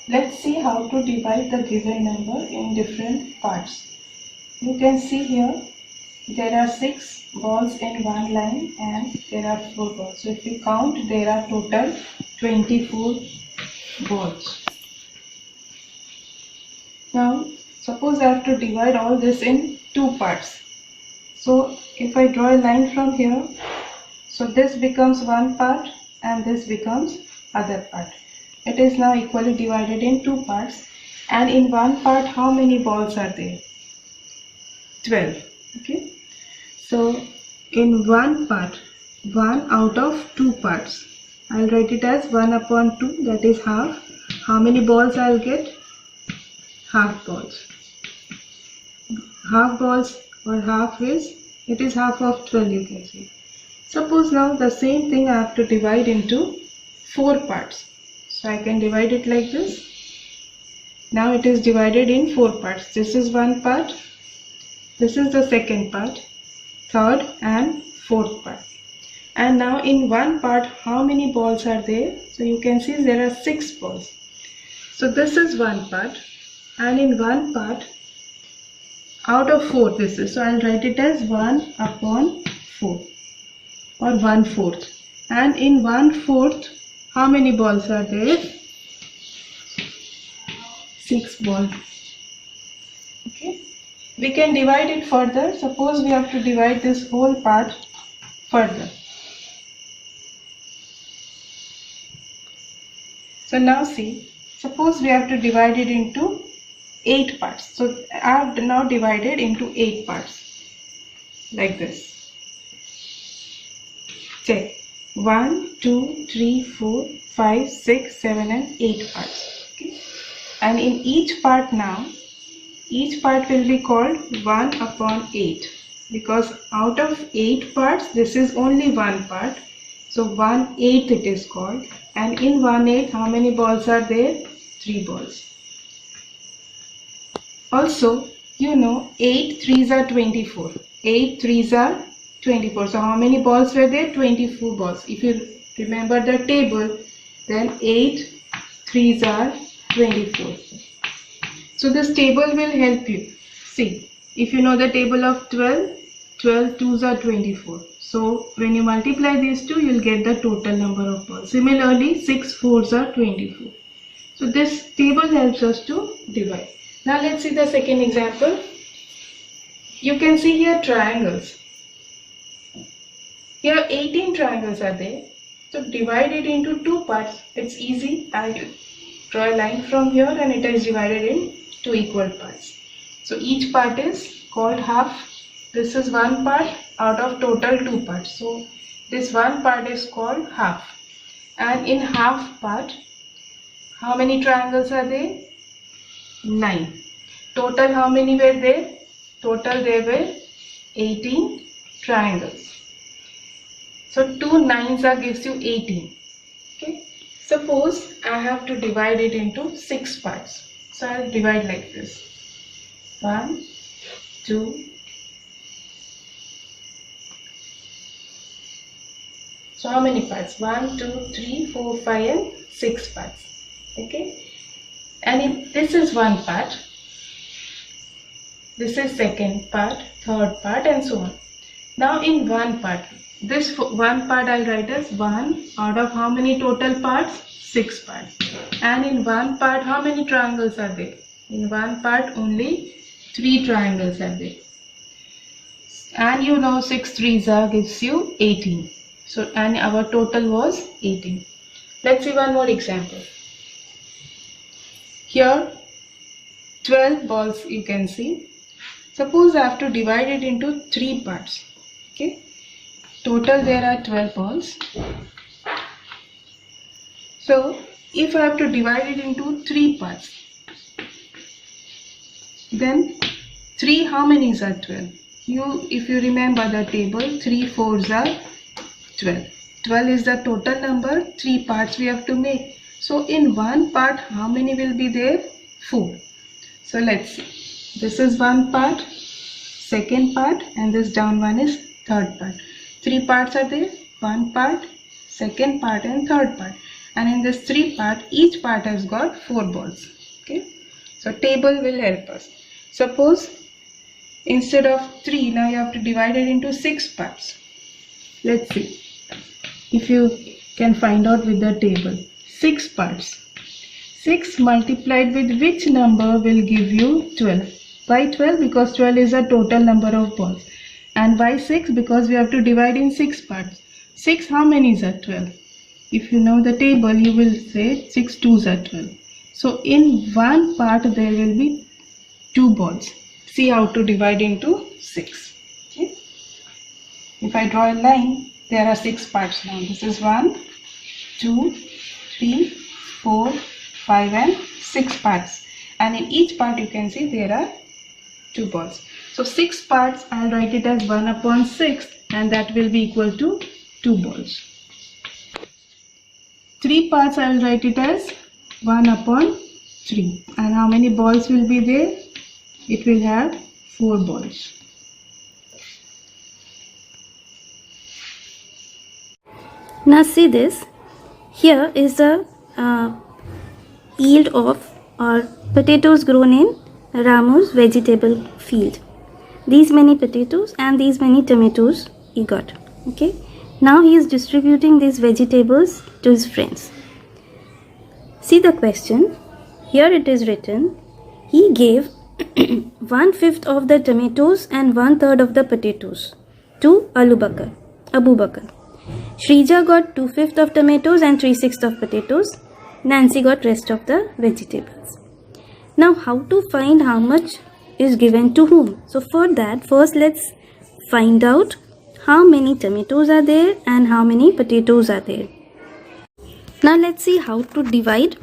Let's see how to divide the given number in different parts. You can see here there are 6 balls in one line and there are 4 balls. So if you count, there are total 24 balls. Now suppose I have to divide all this in 2 parts. So if I draw a line from here, so this becomes one part and this becomes other part. It is now equally divided in 2 parts, and in one part how many balls are there? 12. Okay. So in one part, 1 out of 2 parts, I'll write it as 1 upon 2, that is half. How many balls I'll get? Half balls. Half balls or half it is half of 12, you can see. Suppose now the same thing I have to divide into 4 parts. So I can divide it like this. Now it is divided in 4 parts. This is one part. This is the second part, third and fourth part. And now in one part, how many balls are there? So you can see there are 6 balls. So this is one part, and in one part, out of 4 this is. So I'll write it as 1 upon 4 or 1/4. And in 1/4, how many balls are there? 6 balls. Okay. We can divide it further. Suppose we have to divide this whole part further. So now see, suppose we have to divide it into 8 parts. So I have now divided into 8 parts like this. Check. 1, 2, 3, 4, 5, 6, 7 and 8 parts. Okay. And in each part now, each part will be called 1 upon 8, because out of 8 parts, this is only one part. So 1/8 it is called. And in 1/8, how many balls are there? 3 balls. Also, you know 8 3s are 24. 8 3s are 24. So how many balls were there? 24 balls. If you remember the table, then 8 3s are 24. So this table will help you. See, if you know the table of 12, 12 2s are 24. So when you multiply these two, you will get the total number of balls. Similarly, 6 4s are 24. So this table helps us to divide. Now let's see the second example. You can see here triangles. Here 18 triangles are there. So divide it into 2 parts. It's easy. I'll draw a line from here and it is divided in 2 equal parts. So each part is called half. This is one part out of total 2 parts. So this one part is called half. And in half part, how many triangles are there? 9. Total how many were there? Total there were 18 triangles. So 2 9s gives you 18. Okay. Suppose I have to divide it into 6 parts. So I'll divide like this. 1, 2. So how many parts? 1, 2, 3, 4, 5 and 6 parts. Okay. And if this is one part, this is second part, third part and so on. Now in one part, this one part I'll write as 1 out of how many total parts? 6 parts. And in one part, how many triangles are there? In one part only 3 triangles are there. And you know 6 3s gives you 18. So and our total was 18. Let's see one more example. Here 12 balls you can see. Suppose I have to divide it into 3 parts. Okay. Total there are 12 balls. So if I have to divide it into 3 parts, then 3 how many are 12? If you remember the table, 3 4s are 12. 12 is the total number. 3 parts we have to make. So in one part, how many will be there? 4. So let's see. This is one part, second part, and this down one is third part. 3 parts are there. One part, second part, and third part. and in this 3 part, each part has got 4 balls. Okay, so table will help us. Suppose instead of 3, now you have to divide it into 6 parts. Let's see if you can find out with the table. 6 parts. 6 multiplied with which number will give you 12? Why 12? Because 12 is a total number of balls. And why 6? Because we have to divide in 6 parts. 6, how many is are 12? If you know the table, you will say 6 2s are 12. So in one part there will be 2 balls. See how to divide into 6. Okay. If I draw a line, there are 6 parts now. This is 1, 2, 3, 4, 5 and 6 parts. And in each part you can see there are 2 balls. So 6 parts, I'll write it as 1 upon 6 and that will be equal to 2 balls. 3 parts, I will write it as 1 upon 3. And how many balls will be there? It will have 4 balls. Now see this. Here is the yield of or potatoes grown in Ramu's vegetable field. These many potatoes and these many tomatoes he got. Okay. Now he is distributing these vegetables to his friends. See the question. Here it is written. He gave 1/5 of the tomatoes and 1/3 of the potatoes to Abu Bakr. Shrija got 2/5 of tomatoes and 3/6 of potatoes. Nancy got rest of the vegetables. Now how to find how much is given to whom? So for that, first let's find out how many tomatoes are there and how many potatoes are there. Now let's see how to divide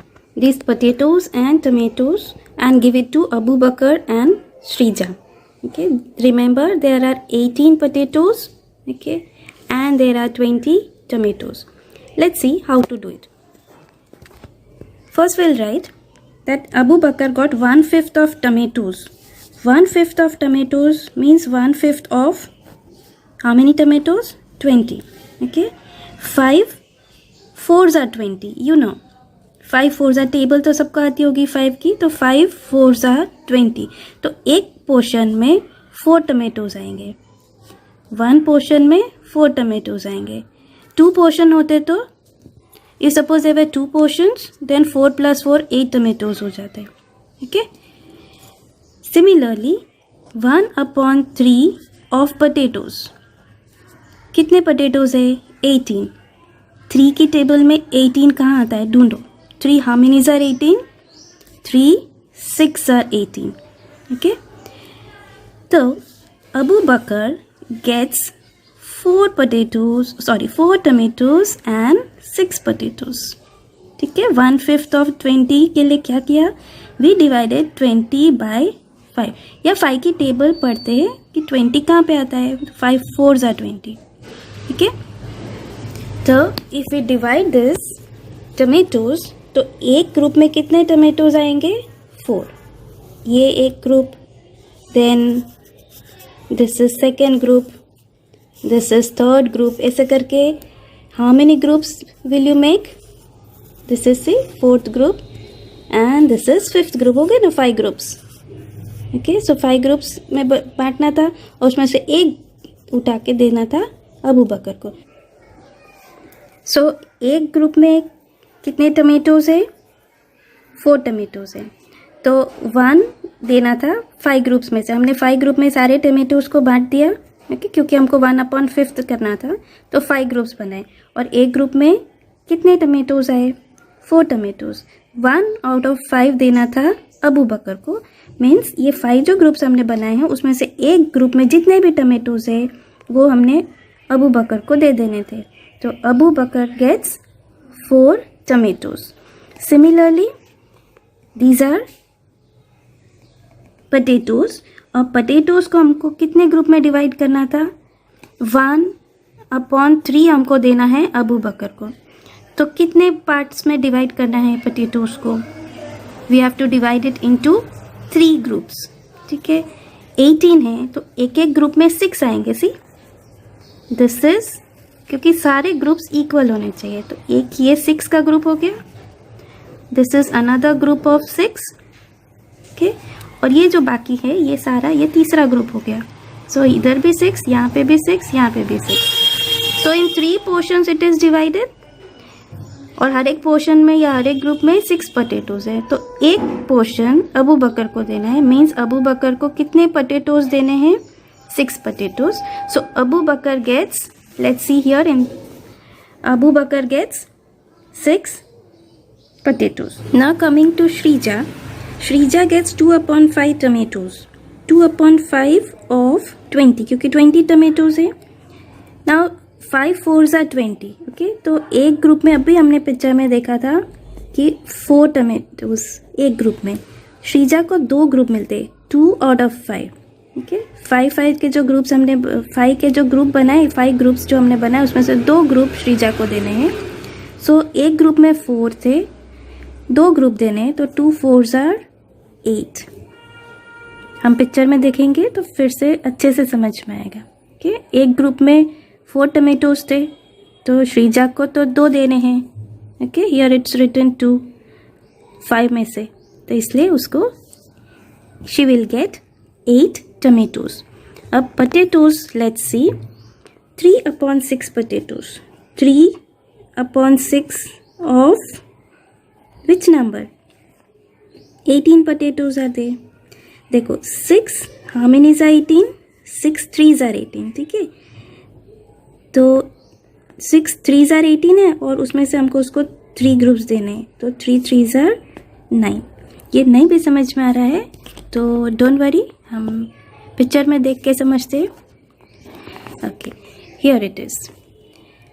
these potatoes and tomatoes and give it to Abu Bakr and Shrija. Okay, remember there are 18 potatoes, okay, and there are 20 tomatoes. Let's see how to do it. First we'll write that Abu Bakr got 1/5 of tomatoes. 1/5 of tomatoes means 1/5 of how many tomatoes? 20. Okay, 5 4s are 20. You know 5 4s are table तो सबको आती होगी 5 की, तो 5 4s are 20. तो एक portion में 4 tomatoes आएंगे, 1 पोर्शन में 4 टमेटोज आएंगे. 2 पोर्शन होते तो if suppose there were 2 portions, then 4 plus 4 8 tomatoes हो जाते. Okay. Similarly 1/3 of potatoes. कितने potatoes है? 18. 3 की टेबल में 18 कहाँ आता है? ढूंढो. 3 how many are 18? 3 6 are 18. Okay. तो Abu Bakr gets 4 tomatoes and 6 potatoes. ठीक है. 1/5 of 20 के लिए क्या किया? We divided 20 by 5. या 5 की टेबल पढ़ते हैं कि 20 कहाँ पे आता है? 5 4s are 20. ठीक है. तो if we divide this tomatoes, तो एक ग्रुप में कितने टमेटोज आएंगे? 4. ये एक group, then this is second group, this is third group, ऐसे करके how many groups will you make? This is the fourth group and this is fifth group. हो गए ना 5 ग्रुप्स. ओके, सो 5 ग्रुप्स में बांटना था और उसमें से एक उठा के देना था अबू बकर को. सो एक ग्रुप में कितने टमेटोज है? 4 टमेटोज है. तो 1 देना था 5 ग्रुप्स में से. हमने 5 ग्रुप में सारे टमेटोज को बांट दिया. ओके, क्योंकि हमको 1/5 करना था तो 5 ग्रुप्स बनाए. और एक ग्रुप में कितने टमेटोज आए? 4 टमेटोज. 1 आउट ऑफ 5 देना था अबू बकर को. मीन्स ये 5 जो ग्रुप्स हमने बनाए हैं उसमें से एक ग्रुप में जितने भी टमेटोज है वो हमने अबू बकर को दे देने थे. तो Abu Bakar gets 4 tomatoes. Similarly, these are potatoes. और potatoes को हमको कितने ग्रुप में डिवाइड करना था? 1/3 हमको देना है अबू बकर को. तो कितने पार्ट्स में डिवाइड करना है potatoes को? We have to divide it into 3 groups. ठीक है, 18 है तो एक एक ग्रुप में 6 आएंगे. सी, दिस इज क्योंकि सारे ग्रुप्स इक्वल होने चाहिए। तो एक ये 6 का ग्रुप हो गया, this is another group of 6, okay. और ये जो बाकी है ये सारा ये तीसरा ग्रुप हो गया। सो इधर भी 6, यहाँ पे भी 6, यहाँ पे भी 6। सो इन 3 पोर्शंस इट इज डिवाइडेड, और हर एक पोर्शन में या हर एक ग्रुप में 6 पोटैटोज है। तो एक पोर्शन अबू बकर को देना है, मीन्स अबू बकर को कितने पोटैटोज देने हैं? 6 potatoes. So Abu Bakar gets, let's see here, in Abu Bakar gets 6 potatoes. Now coming to Shrija. Shrija gets 2/5 tomatoes. 2/5 of 20, क्योंकि 20 tomatoes है। Now 5 4s are 20, okay? तो एक ग्रुप में, अभी हमने पिक्चर में देखा था कि 4 tomatoes एक ग्रुप में। श्रीजा को 2 ग्रुप मिलते, 2 out of 5, ओके। 5 के जो ग्रुप्स हमने 5 के जो ग्रुप बनाए, 5 ग्रुप्स जो हमने बनाए उसमें से 2 ग्रुप श्रीजा को देने हैं। सो एक ग्रुप में 4 थे, 2 ग्रुप देने, तो 2 4s are 8। हम पिक्चर में देखेंगे तो फिर से अच्छे से समझ में आएगा, ओके। एक ग्रुप में 4 टमेटोज थे, तो श्रीजा को तो 2 देने हैं, ओके। हियर इट्स रिटन 2 5 में से, तो इसलिए उसको शी विल गेट 8 tomatoes. अब potatoes, let's see, 3/6 potatoes. 3/6 of which number? 18 potatoes are there. देखो 6, how many are 18? 6 3s are 18, ठीक है। तो 6 3s are 18 है, और उसमें से हमको उसको 3 ग्रुप्स देने हैं, तो 3 3s are 9। ये नहीं भी समझ में आ रहा है तो डोंट वरी, हम पिक्चर में देख के समझते हैं, ओके। हियर इट इज,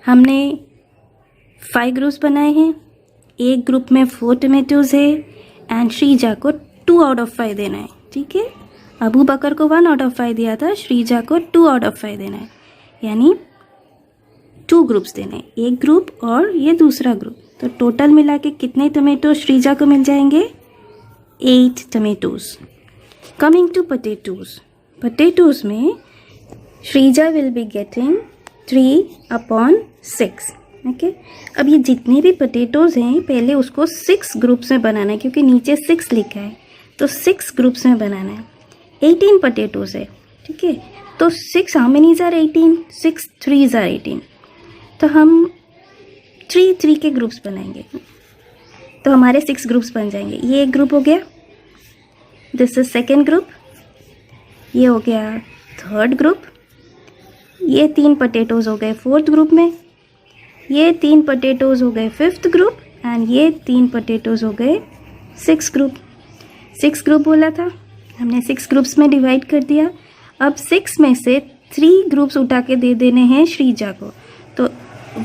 हमने 5 ग्रुप्स बनाए हैं, एक ग्रुप में 4 टमेटोज है, एंड श्रीजा को 2 out of 5 देना है, ठीक है। अबू बकर को 1 out of 5 दिया था, श्रीजा को 2 out of 5 देना है, यानी 2 ग्रुप्स देने हैं, एक ग्रुप और ये दूसरा ग्रुप। तो टोटल मिला के कितने टमेटो श्रीजा को मिल जाएंगे? 8 tomatoes. Coming to potatoes, potatoes में Sreeja will be getting 3/6, okay. अब ये जितने भी पोटैटोज हैं पहले उसको 6 ग्रुप्स में बनाना है, क्योंकि नीचे 6 लिखा है, तो 6 ग्रुप्स में बनाना है। 18 पोटैटोज है, ठीक है। तो 6 how many are 18? 6 3s are 18। तो हम 3 के ग्रुप्स बनाएंगे, तो हमारे 6 ग्रुप्स बन जाएंगे। ये एक ग्रुप हो गया, दिस इज सेकेंड ग्रुप, ये हो गया थर्ड ग्रुप, ये 3 पोटैटोज हो गए 4th ग्रुप में, ये 3 पोटैटोज हो गए 5th ग्रुप, एंड ये 3 पोटैटोज हो गए 6th ग्रुप। 6 ग्रुप बोला था हमने, 6 ग्रुप्स में डिवाइड कर दिया। अब 6 में से 3 ग्रुप्स उठा के दे देने हैं श्रीजा को, तो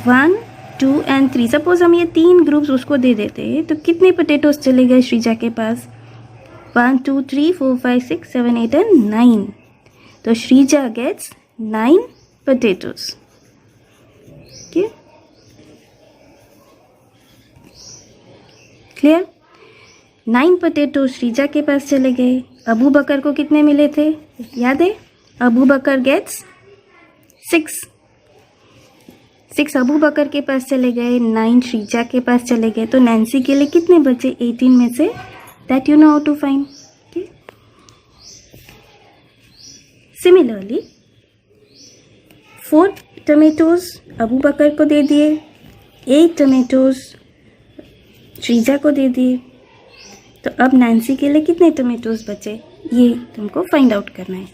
1 2 and 3। सपोज हम ये 3 ग्रुप्स उसको दे देते हैं, तो कितने पोटैटोज चले गए श्रीजा के पास? 1 2 3 4 5 6 7 8 and 9। तो Sreeja gets 9 potatoes, okay, clear. 9 potatoes Sreeja के पास चले गए। अबू बकर को कितने मिले थे याद है? अबू बकर गेट्स 6 अबू बकर के पास चले गए, 9 श्रीजा के पास चले गए, तो नैन्सी के लिए कितने बचे 18 में से? That you know how to find, okay. Similarly 4 tomatoes Abu Bakar को दे दिए, 8 टमेटोज श्रीजा को दे दिए, तो अब नैन्सी के लिए कितने टमेटोज बचे ये तुमको फाइंड आउट करना है,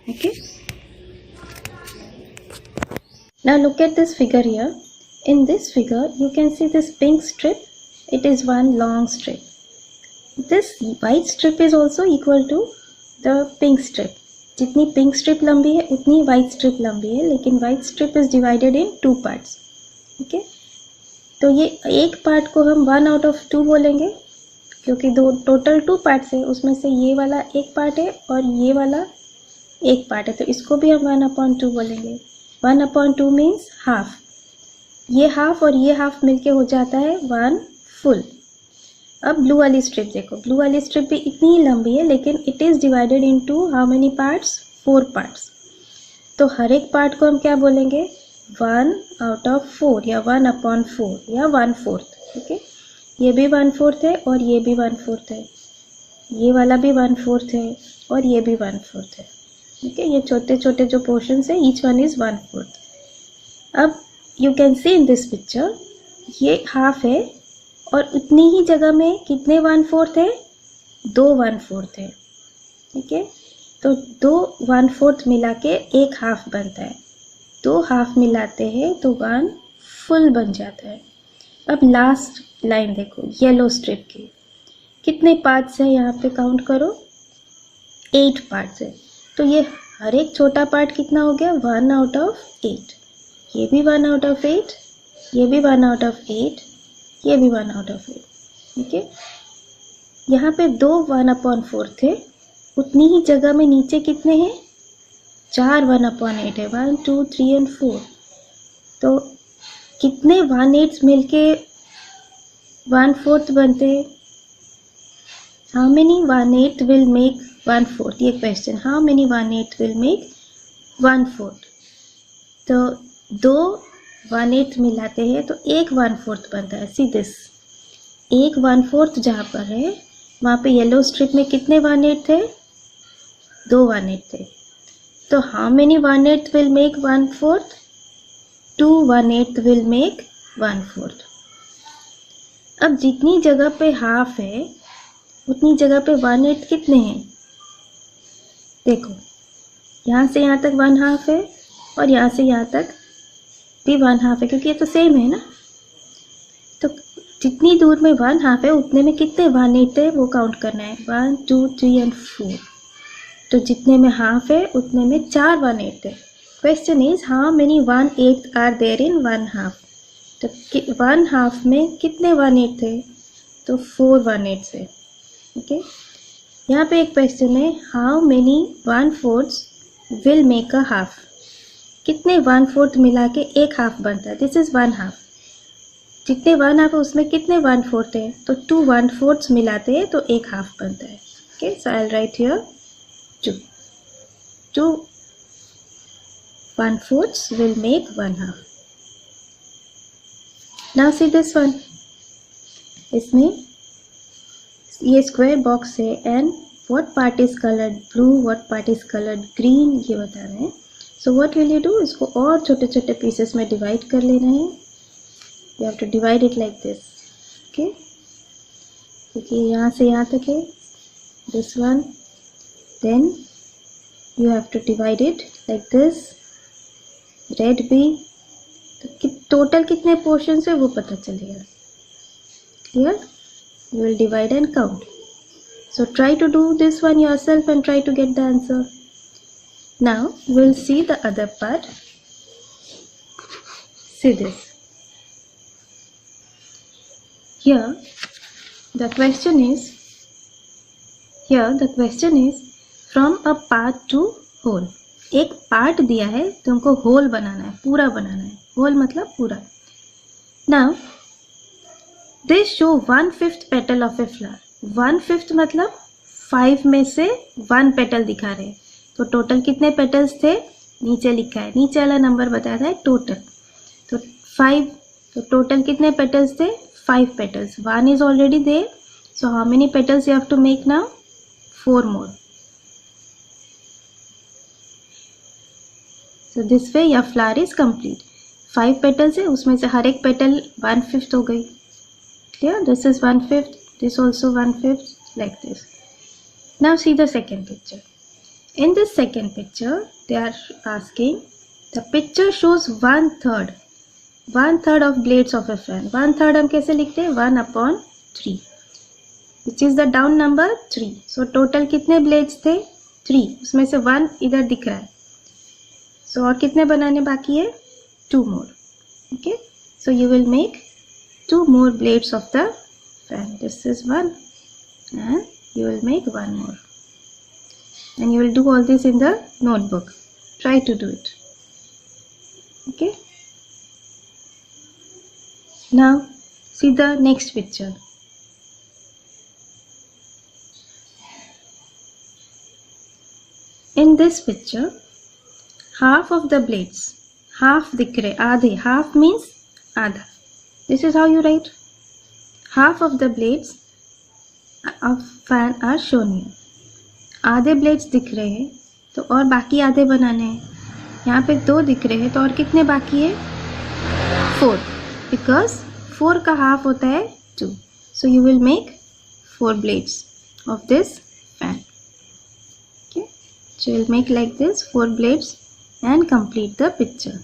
okay. Now look at this figure here. In this figure you can see this pink strip. It is one long strip. This white strip is also equal to the pink strip. जितनी pink strip लंबी है उतनी white strip लंबी है, लेकिन white strip is divided in 2 parts. Okay? तो ये एक पार्ट को हम 1 out of 2 बोलेंगे, क्योंकि टोटल 2 पार्ट्स है, उसमें से ये वाला एक पार्ट है और ये वाला एक पार्ट है, तो इसको भी हम 1/2 बोलेंगे। 1/2 मीन्स हाफ। ये हाफ और ये हाफ मिलके हो जाता है 1 फुल। अब ब्लू वाली स्ट्रिप देखो, ब्लू वाली स्ट्रिप भी इतनी ही लंबी है, लेकिन it is divided into how many parts? 4 parts. तो हर एक पार्ट को हम क्या बोलेंगे? 1/4 या 1/4 या 1/4. ओके, ये भी 1/4 है और ये भी 1/4 है, ये वाला भी 1/4 है और ये भी 1/4 है. ओके, ये छोटे छोटे जो पोर्शंस है, ईच वन इज 1/4. अब you can see in this picture, ये हाफ है और उतनी ही जगह में कितने 1/4 है? 2 1/4 है. ठीक है, तो 2 1/4 मिला के एक हाफ बनता है. 2 हाफ मिलाते हैं तो 1 फुल बन जाता है. अब लास्ट लाइन देखो, येलो स्ट्रिप की कितने पार्ट्स है यहाँ पे काउंट करो, 8 पार्ट्स है. तो ये हर एक छोटा पार्ट कितना हो गया? 1/8. ये भी 1/8, ये भी 1/8, ये भी 1/8. ठीक है, यहाँ पे 2 1/4 थे, उतनी ही जगह में नीचे कितने हैं? 4 1/8 है, 1 2 3 and 4. तो कितने 1/8 मिलके 1/4 बनते हैं? How many 1/8 will make 1/4? ये question, how many 1/8 will make 1/4? तो 2 1/8 मिलाते हैं तो एक 1/4 बनता है. सी दिस, एक 1/4 जहाँ पर है वहाँ पे येलो स्ट्रिप में कितने 1/8 थे? 2 1/8 थे. तो how many 1/8 will make 1/4? 2 1/8 will make 1/4. अब जितनी जगह पे हाफ है उतनी जगह पे 1/8 कितने हैं? देखो, यहाँ से यहाँ तक 1/2 है और यहाँ से यहाँ तक भी 1/2 है, क्योंकि ये तो सेम है ना. तो जितनी दूर में 1/2 है उतने में कितने 1/8 है वो काउंट करना है. 1 2 3 and 4. तो जितने में हाफ है उतने में 4 1/8 है. Question is how many 1/8 are there in 1/2? तो 1/2 में कितने 1/8 थे? तो 4 1/8 है. ओके, यहाँ पे एक क्वेश्चन है, how many 1/4 will make a half? कितने 1/4 मिला के एक हाफ बनता है? This is 1/2. जितने 1/2 है उसमें कितने 1/4 है? तो 2 1/4 मिलाते हैं तो एक हाफ बनता है. Okay, so I will write here 2 1/4 will make 1/2. Now see this one. इसमें ये स्क्वायर बॉक्स है and what part is colored blue, what part is colored green, ये बता रहे हैं. So what will you do? इसको और छोटे छोटे पीसेस में डिवाइड कर लेना है. You have to divide it like this. Okay, क्योंकि यहाँ से यहाँ तक है, this one, then you have to divide it like this. Red भी, तो टोटल कितने पोर्शन है वो पता चलेगा. Clear? You will divide and count. So try to do this one yourself and try to get the answer. Now we'll see the other part. See this. Here the question is from a part to whole. एक part दिया है तुमको whole बनाना है, पूरा बनाना है. Whole मतलब पूरा. Now this show 1/5 petal of a flower. 1/5 मतलब 5 में से 1 पेटल दिखा रहे. तो टोटल कितने पेटल्स थे? नीचे लिखा है, नीचे वाला नंबर बताया है टोटल. तो 5, तो टोटल कितने पेटल्स थे? 5 petals. 1 is already there. So how many petals you have to make now? 4 more. So this way your flower is complete. 5 petals है, उसमें से हर एक पेटल 1/5 हो गई. Clear? This is 1/5. This also 1/5, like this. Now see the second picture. In this second picture, they are asking, the picture shows 1/3. 1/3 of blades of a fan. 1/3 हम कैसे लिखते हैं? 1/3, which is the down number 3. So total कितने blades थे? 3. उसमें से 1 इधर दिख रहा है. So और कितने बनाने बाकी है? 2 more. Okay. So you will make 2 more blades of the fan. This is 1, and you will make 1 more. And you will do all this in the notebook. Try to do it. Okay. Now see the next picture. In this picture, half of the blades half दिख रहे, आधे, half means आधा. This is how you write. Half of the blades of fan are shown here. आधे blades दिख रहे हैं तो और बाकी आधे बनाने हैं. यहाँ पे 2 दिख रहे हैं तो और कितने बाकी है? 4, बिकॉज 4 का हाफ होता है 2. So you will make 4 blades of this fan. Okay, so you'll make like this 4 blades and complete the picture.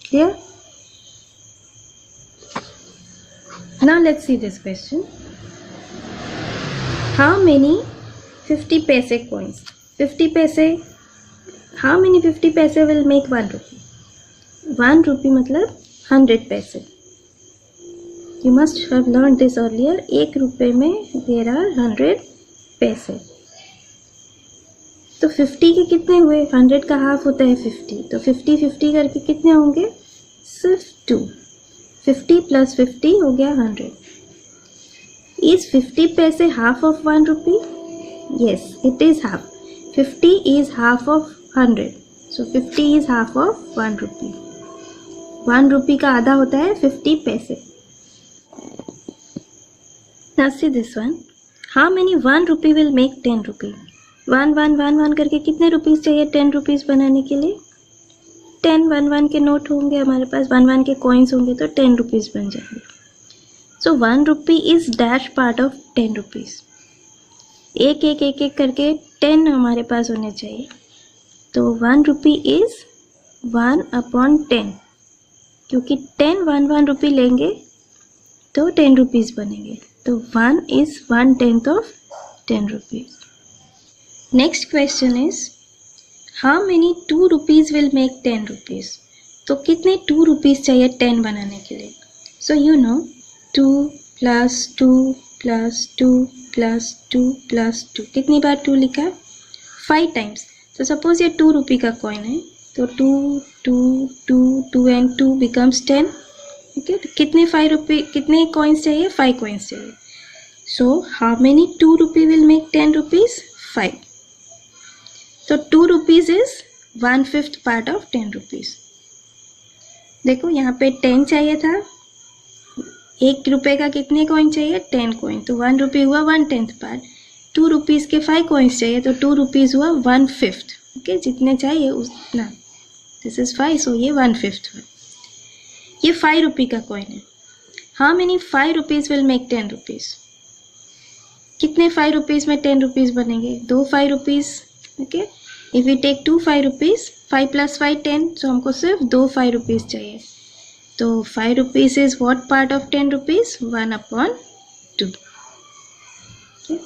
Clear? Now let's see this question. How many 50 paise coins? 50 paise. How many 50 paise will make 1 rupee? 1 rupee मतलब 100 पैसे. You must have learned this earlier. 1 रुपए में there are 100 पैसे. तो 50 के कितने हुए? 100 का हाफ होता है 50. तो 50 करके कितने होंगे? सिर्फ 2. 50 + 50 हो गया 100. Is 50 पैसे half of 1 rupee? Yes, it is half. 50 is half of 100. So 50 is half of 1 rupee. 1 rupee का आधा होता है 50 पैसे. Now see this one. How many 1 rupee will make 10 rupee? 1 1 1 1 करके कितने रुपीस चाहिए 10 रुपीस बनाने के लिए? 10 1 1 के नोट होंगे हमारे पास, 1 1 के कॉइन्स होंगे तो 10 रुपीस बन जाएंगे. सो 1 rupee is dash part of 10 rupees. एक एक एक एक करके 10 हमारे पास होने चाहिए. तो 1 rupee इज 1/10. क्योंकि 10 1 1 रुपी लेंगे तो 10 रुपीस बनेंगे. तो 1 is 1/10 of 10 rupees. Next question is, how many 2 rupees will make 10 rupees? तो कितने 2 rupees चाहिए 10 बनाने के लिए? So you know 2 + 2 + 2 + 2 + 2. कितनी बार 2 लिखा? 5 times. So suppose ये 2 rupee का coin है तो 2 2 2 2 and 2 becomes 10. ओके, तो कितने 5 रुपये, कितने कॉइन्स चाहिए? 5 कॉइन्स चाहिए. So how many 2 rupee will make 10 rupees? 5. तो 2 rupees is 1/5 part of 10 rupees. देखो यहाँ पे 10 चाहिए था. 1 रुपये का कितने कॉइन चाहिए? 10 कॉइन. तो 1 rupee हुआ 1/10 पार्ट. 2 rupees के 5 कॉइन्स चाहिए तो 2 rupees हुआ 1/5. ओके, जितने चाहिए उतना. दिस इज 5, सो ये 1/5 हुआ. ये 5 रुपये का कॉइन है. How many 5 rupees will make 10 rupees? कितने 5 rupees में 10 rupees बनेंगे? 2 5 rupees. Okay, if we take 2 5 rupees, 5 + 5 10, तो हमको सिर्फ 2 5 rupees चाहिए. तो 5 rupees is what part of 10 rupees? 1/2. Okay,